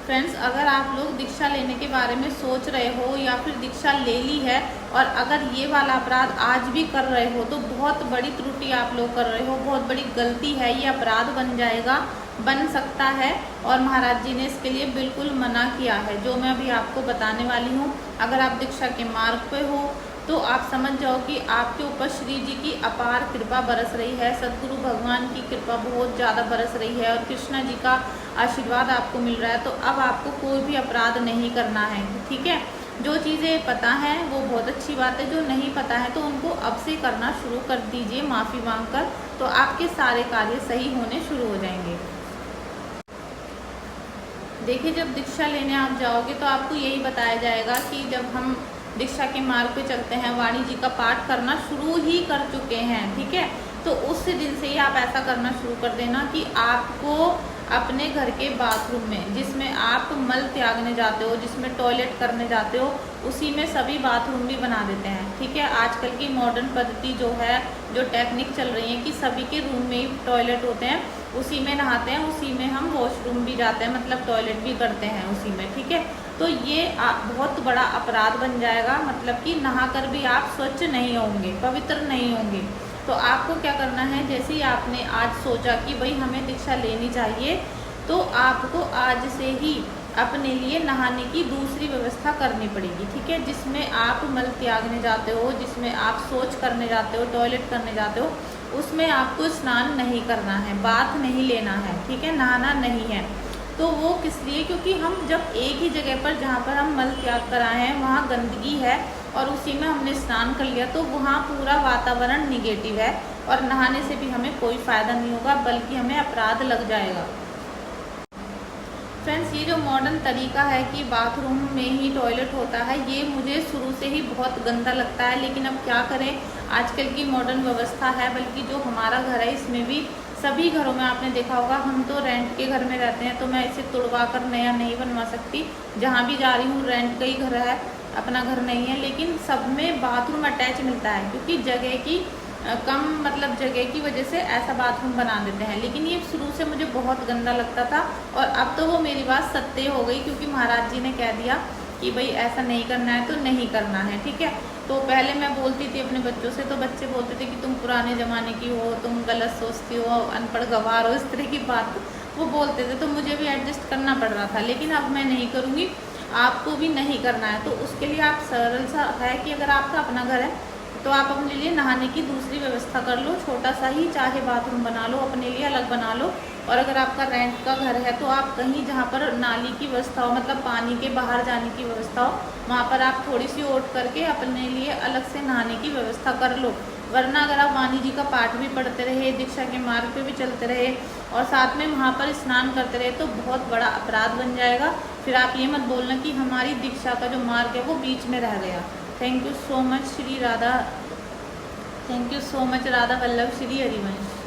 Friends, अगर आप लोग दीक्षा लेने के बारे में सोच रहे हो या फिर दीक्षा ले ली है और अगर ये वाला अपराध आज भी कर रहे हो तो बहुत बड़ी त्रुटि आप लोग कर रहे हो, बहुत बड़ी गलती है। ये अपराध बन सकता है और महाराज जी ने इसके लिए बिल्कुल मना किया है, जो मैं अभी आपको बताने वाली हूँ। अगर आप दीक्षा के मार्ग पे हो तो आप समझ जाओ कि आपके ऊपर श्री जी की अपार कृपा बरस रही है, सद्गुरु भगवान की कृपा बहुत ज़्यादा बरस रही है और कृष्णा जी का आशीर्वाद आपको मिल रहा है। तो अब आपको कोई भी अपराध नहीं करना है, ठीक है। जो चीज़ें पता हैं वो बहुत अच्छी बात है, जो नहीं पता है तो उनको अब से करना शुरू कर दीजिए माफ़ी मांगकर, तो आपके सारे कार्य सही होने शुरू हो जाएंगे। देखिए, जब दीक्षा लेने आप जाओगे तो आपको यही बताया जाएगा कि जब हम दीक्षा के मार्ग पे चलते हैं, वाणी जी का पाठ करना शुरू ही कर चुके हैं, ठीक है, तो उस दिन से ही आप ऐसा करना शुरू कर देना कि आपको अपने घर के बाथरूम में, जिसमें आप मल त्यागने जाते हो, जिसमें टॉयलेट करने जाते हो, उसी में सभी बाथरूम भी बना देते हैं, ठीक है। आजकल की मॉडर्न पद्धति जो है, जो टेक्निक चल रही है कि सभी के रूम में ही टॉयलेट होते हैं, उसी में नहाते हैं, उसी में हम वॉशरूम भी जाते हैं, मतलब टॉयलेट भी करते हैं उसी में, ठीक है। तो ये बहुत बड़ा अपराध बन जाएगा, मतलब कि नहाकर भी आप स्वच्छ नहीं होंगे, पवित्र नहीं होंगे। तो आपको क्या करना है, जैसे ही आपने आज सोचा कि भाई हमें दीक्षा लेनी चाहिए, तो आपको आज से ही अपने लिए नहाने की दूसरी व्यवस्था करनी पड़ेगी, ठीक है। जिसमें आप मल त्यागने जाते हो, जिसमें आप शौच करने जाते हो, टॉयलेट करने जाते हो, उसमें आपको स्नान नहीं करना है, बाथ नहीं लेना है, ठीक है, नहाना नहीं है। तो वो किस लिए, क्योंकि हम जब एक ही जगह पर जहाँ पर हम मल त्याग कर आए हैं वहाँ गंदगी है और उसी में हमने स्नान कर लिया, तो वहाँ पूरा वातावरण निगेटिव है और नहाने से भी हमें कोई फ़ायदा नहीं होगा, बल्कि हमें अपराध लग जाएगा। फ्रेंड्स, ये जो मॉडर्न तरीका है कि बाथरूम में ही टॉयलेट होता है, ये मुझे शुरू से ही बहुत गंदा लगता है, लेकिन अब क्या करें, आजकल की मॉडर्न व्यवस्था है। बल्कि जो हमारा घर है इसमें भी, सभी घरों में आपने देखा होगा, हम तो रेंट के घर में रहते हैं, तो मैं इसे तुड़वा कर नया नहीं बनवा सकती। जहाँ भी जा रही हूँ रेंट का ही घर है, अपना घर नहीं है, लेकिन सब में बाथरूम अटैच मिलता है, क्योंकि जगह की कम, मतलब जगह की वजह से ऐसा बाथरूम बना देते हैं। लेकिन ये शुरू से मुझे बहुत गंदा लगता था और अब तो वो मेरी बात सत्य हो गई, क्योंकि महाराज जी ने कह दिया कि भाई ऐसा नहीं करना है तो नहीं करना है, ठीक है। तो पहले मैं बोलती थी अपने बच्चों से, तो बच्चे बोलते थे कि तुम पुराने ज़माने की हो, तुम गलत सोचती हो, अनपढ़ गंवार हो, इस तरह की बात वो बोलते थे, तो मुझे भी एडजस्ट करना पड़ रहा था। लेकिन अब मैं नहीं करूँगी, आपको भी नहीं करना है। तो उसके लिए आप सरल सा है कि अगर आपका अपना घर है तो आप अपने लिए नहाने की दूसरी व्यवस्था कर लो, छोटा सा ही चाहे बाथरूम बना लो, अपने लिए अलग बना लो। और अगर आपका रेंट का घर है तो आप कहीं जहाँ पर नाली की व्यवस्था हो, मतलब पानी के बाहर जाने की व्यवस्था हो, वहाँ पर आप थोड़ी सी ओट करके अपने लिए अलग से नहाने की व्यवस्था कर लो। वरना अगर आप वाणी जी का पाठ भी पढ़ते रहे, दीक्षा के मार्ग पे भी चलते रहे और साथ में वहाँ पर स्नान करते रहे, तो बहुत बड़ा अपराध बन जाएगा। फिर आप ये मत बोलना कि हमारी दीक्षा का जो मार्ग है वो बीच में रह गया। Thank you so much Shri Radha, thank you so much Radha Vallabh Shri Harivansh.